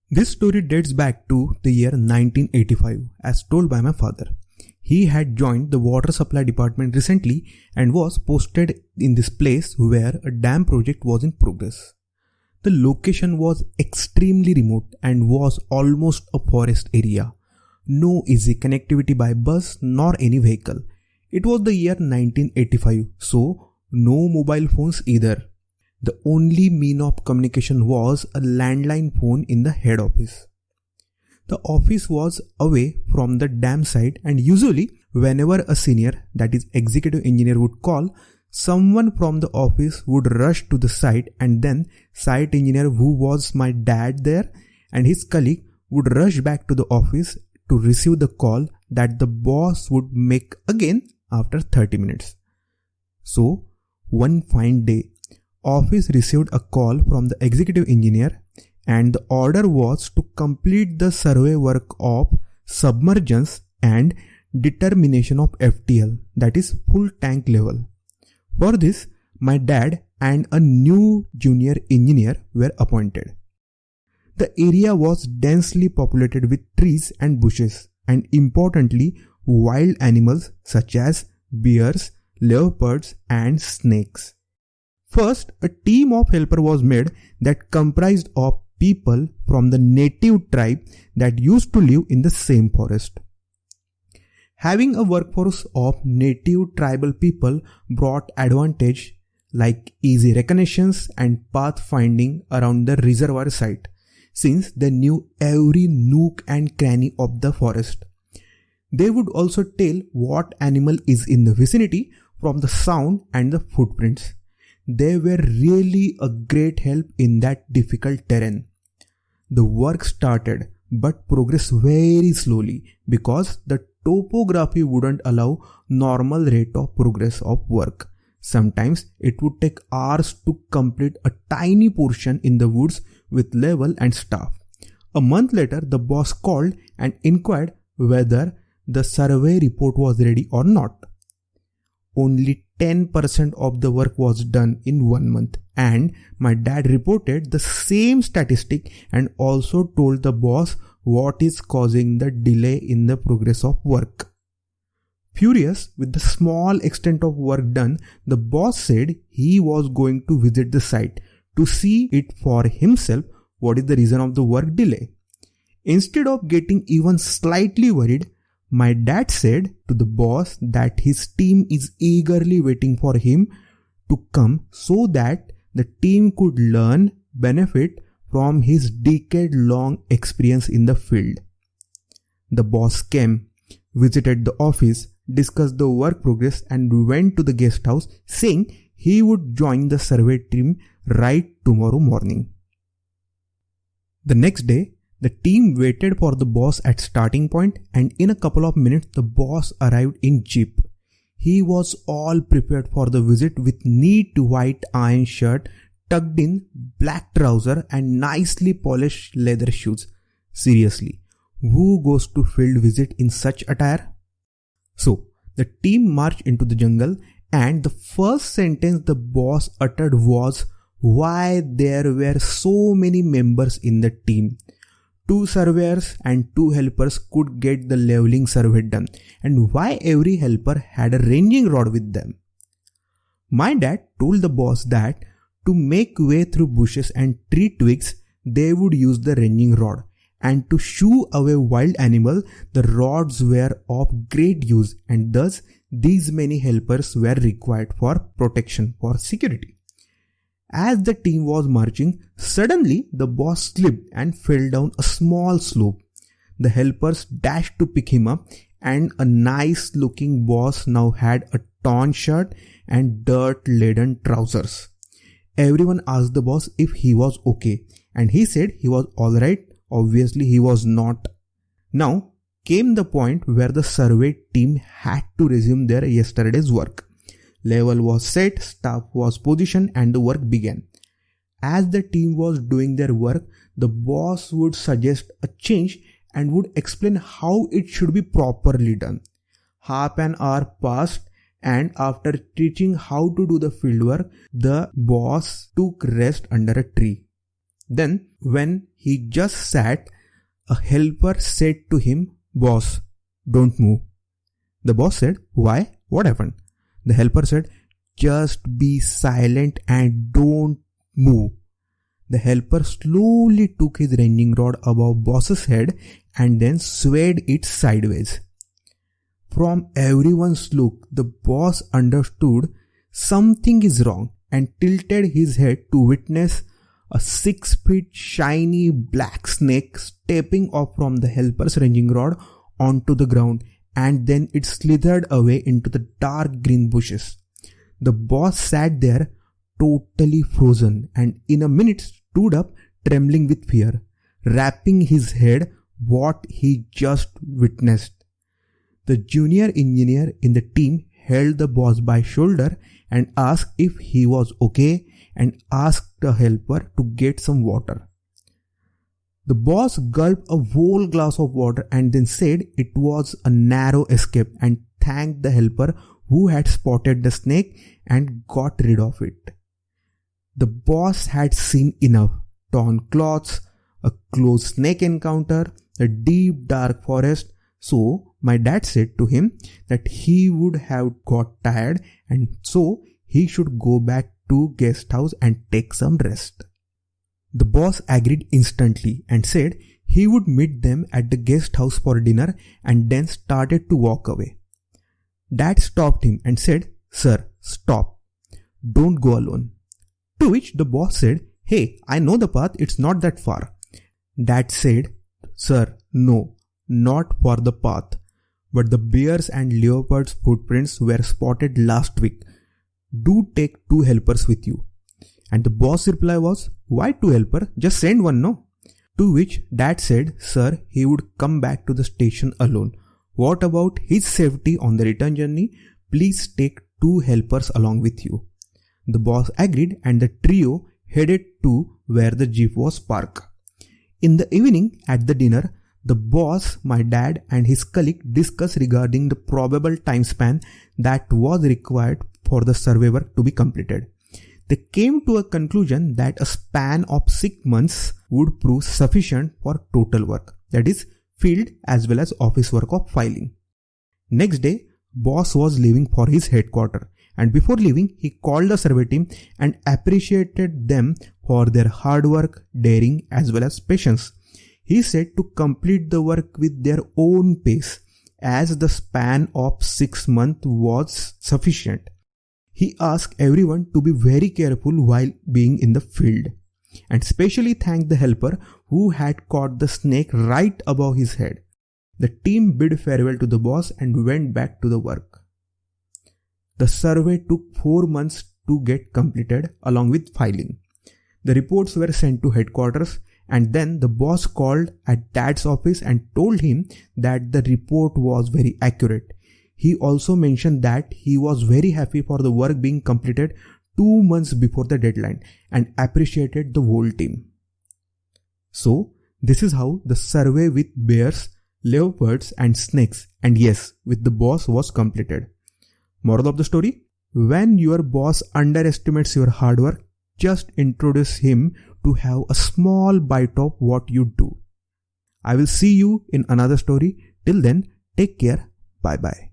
This story dates back to the year 1985 as told by my father. He had joined the water supply department recently and was posted in this place where a dam project was in progress. The location was extremely remote and was almost a forest area. No easy connectivity by bus nor any vehicle. It was the year 1985, so no mobile phones either. The only mean of communication was a landline phone in the head office. The office was away from the dam site, and usually whenever a senior, that is executive engineer, would call, someone from the office would rush to the site, and then site engineer, who was my dad there, and his colleague would rush back to the office to receive the call that the boss would make again after 30 minutes. So one fine day, office received a call from the executive engineer, and the order was to complete the survey work of submergence and determination of FTL, that is full tank level. For this, my dad and a new junior engineer were appointed. The area was densely populated with trees and bushes, and importantly, wild animals such as bears, leopards and snakes. First, a team of helper was made that comprised of people from the native tribe that used to live in the same forest. Having a workforce of native tribal people brought advantage like easy reconnaissance and path finding around the reservoir site, since they knew every nook and cranny of the forest. They would also tell what animal is in the vicinity from the sound and the footprints. They were really a great help in that difficult terrain. The work started but progressed very slowly because the topography wouldn't allow normal rate of progress of work. Sometimes it would take hours to complete a tiny portion in the woods with level and staff. A month later, the boss called and inquired whether the survey report was ready or not. Only 10% of the work was done in 1 month, and my dad reported the same statistic and also told the boss what is causing the delay in the progress of work. Furious with the small extent of work done, the boss said he was going to visit the site to see it for himself what is the reason of the work delay. Instead of getting even slightly worried, my dad said to the boss that his team is eagerly waiting for him to come so that the team could learn, benefit from his decade-long experience in the field. The boss came, visited the office, discussed the work progress and went to the guest house saying he would join the survey team right tomorrow morning. The next day, the team waited for the boss at starting point, and in a couple of minutes the boss arrived in jeep. He was all prepared for the visit with neat white iron shirt, tucked in black trouser and nicely polished leather shoes. Seriously, who goes to field visit in such attire? So, the team marched into the jungle, and the first sentence the boss uttered was why there were so many members in the team. 2 surveyors and 2 helpers could get the leveling survey done, and why every helper had a ranging rod with them. My dad told the boss that to make way through bushes and tree twigs, they would use the ranging rod, and to shoo away wild animals, the rods were of great use, and thus these many helpers were required for protection, for security. As the team was marching, suddenly the boss slipped and fell down a small slope. The helpers dashed to pick him up, and a nice looking boss now had a torn shirt and dirt-laden trousers. Everyone asked the boss if he was okay, and he said he was alright. Obviously he was not. Now came the point where the survey team had to resume their yesterday's work. Level was set, staff was positioned, and the work began. As the team was doing their work, the boss would suggest a change and would explain how it should be properly done. Half an hour passed, and after teaching how to do the fieldwork, the boss took rest under a tree. Then, when he just sat, a helper said to him, "Boss, don't move." The boss said, "Why? What happened?" The helper said, "Just be silent and don't move." The helper slowly took his wrenching rod above boss's head and then swayed it sideways. From everyone's look, the boss understood something is wrong and tilted his head to witness a 6 feet shiny black snake stepping off from the helper's wrenching rod onto the ground, and then it slithered away into the dark green bushes. The boss sat there totally frozen and in a minute stood up trembling with fear, wrapping his head what he just witnessed. The junior engineer in the team held the boss by shoulder and asked if he was okay and asked the helper to get some water. The boss gulped a whole glass of water and then said it was a narrow escape and thanked the helper who had spotted the snake and got rid of it. The boss had seen enough: torn cloths, a close snake encounter, a deep dark forest. So my dad said to him that he would have got tired and so he should go back to guest house and take some rest. The boss agreed instantly and said he would meet them at the guest house for dinner and then started to walk away. Dad stopped him and said, "Sir, stop. Don't go alone." To which the boss said, "Hey, I know the path, it's not that far." Dad said, "Sir, no, not for the path, but the bears and leopards' footprints were spotted last week. Do take 2 helpers with you." And the boss' reply was, "Why 2 helpers? Just send one, no?" To which Dad said, "Sir, he would come back to the station alone. What about his safety on the return journey? Please take 2 helpers along with you." The boss agreed and the trio headed to where the jeep was parked. In the evening at the dinner, the boss, my dad and his colleague discussed regarding the probable time span that was required for the survey work to be completed. They came to a conclusion that a span of 6 months would prove sufficient for total work, that is, field as well as office work of filing. Next day, boss was leaving for his headquarters, and before leaving, he called the survey team and appreciated them for their hard work, daring as well as patience. He said to complete the work with their own pace, as the span of 6 months was sufficient. He asked everyone to be very careful while being in the field, and specially thanked the helper who had caught the snake right above his head. The team bid farewell to the boss and went back to the work. The survey took 4 months to get completed along with filing. The reports were sent to headquarters, and then the boss called at Dad's office and told him that the report was very accurate. He also mentioned that he was very happy for the work being completed 2 months before the deadline and appreciated the whole team. So, this is how the survey with bears, leopards and snakes, and yes, with the boss, was completed. Moral of the story: when your boss underestimates your hard work, just introduce him to have a small bite of what you do. I will see you in another story. Till then, take care. Bye bye.